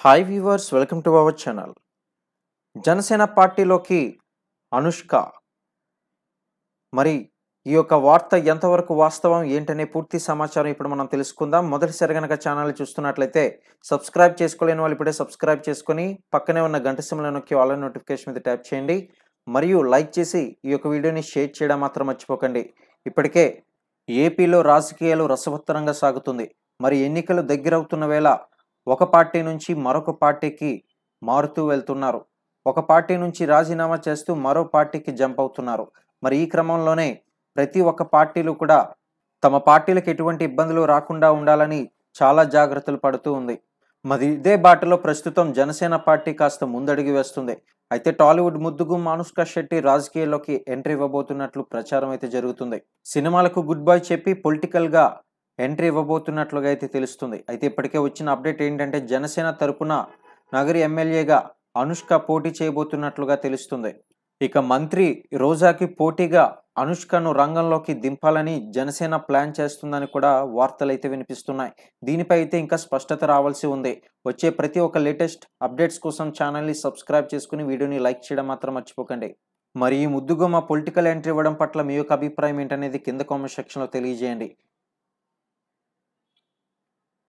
Hi viewers, welcome to our channel. Janasena పార్టీలోకి అనుష్క. మరి ఈ యొక్క వార్త ఎంతవరకు వాస్తవం ఏంటనే పూర్తి సమాచారం ఇప్పుడు మనం తెలుసుకుందాం. మొదటిసారి కనుక ఛానల్ చూస్తున్నట్లయితే సబ్స్క్రైబ్ చేసుకోలేని వాళ్ళు ఇప్పుడే సబ్స్క్రైబ్ చేసుకొని పక్కనే ఉన్న గంట సింబల్ నొక్కి ఆల్ నోటిఫికేషన్ మీద ట్యాప్ చేయండి. మరియు లైక్ చేసి ఈ యొక్క వీడియోని షేర్ చేయడం మాత్రం మర్చిపోకండి. ఇప్పటికే ఏపీలో రాజకీయాలు రసవత్తరంగా సాగుతుంది. మరి ఎన్నికలు దగ్గరవుతున్న వేళ ఒక పార్టీ నుంచి మరొక పార్టీకి మారుతూ వెళ్తున్నారు. ఒక పార్టీ నుంచి రాజీనామా చేస్తూ మరో పార్టీకి జంప్ అవుతున్నారు. మరి ఈ క్రమంలోనే ప్రతి ఒక్క పార్టీలు కూడా తమ పార్టీలకు ఎటువంటి ఇబ్బందులు రాకుండా ఉండాలని చాలా జాగ్రత్తలు పడుతూ ఉంది. మరి ఇదే బాటలో ప్రస్తుతం జనసేన పార్టీ కాస్త ముందడుగు వేస్తుంది. అయితే టాలీవుడ్ ముద్దుగుమ్మ అనుష్క శెట్టి రాజకీయాల్లోకి ఎంట్రీ ఇవ్వబోతున్నట్లు ప్రచారం అయితే జరుగుతుంది. సినిమాలకు గుడ్ బై చెప్పి పొలిటికల్ గా ఎంట్రీ ఇవ్వబోతున్నట్లుగా అయితే తెలుస్తుంది. అయితే ఇప్పటికే వచ్చిన అప్డేట్ ఏంటంటే జనసేన తరపున నగరి ఎమ్మెల్యేగా అనుష్క పోటీ చేయబోతున్నట్లుగా తెలుస్తుంది. ఇక మంత్రి రోజాకి పోటీగా అనుష్కను రంగంలోకి దింపాలని జనసేన ప్లాన్ చేస్తుందని కూడా వార్తలు అయితే వినిపిస్తున్నాయి. దీనిపై అయితే ఇంకా స్పష్టత రావాల్సి ఉంది. వచ్చే ప్రతి ఒక్క లేటెస్ట్ అప్డేట్స్ కోసం ఛానల్ని సబ్స్క్రైబ్ చేసుకుని వీడియోని లైక్ చేయడం మాత్రం మర్చిపోకండి. మరి ఈ ముద్దుగుమ్మ పొలిటికల్ ఎంట్రీ ఇవ్వడం పట్ల మీ యొక్క అభిప్రాయం ఏంటనేది కింద కామెంట్ సెక్షన్లో తెలియజేయండి.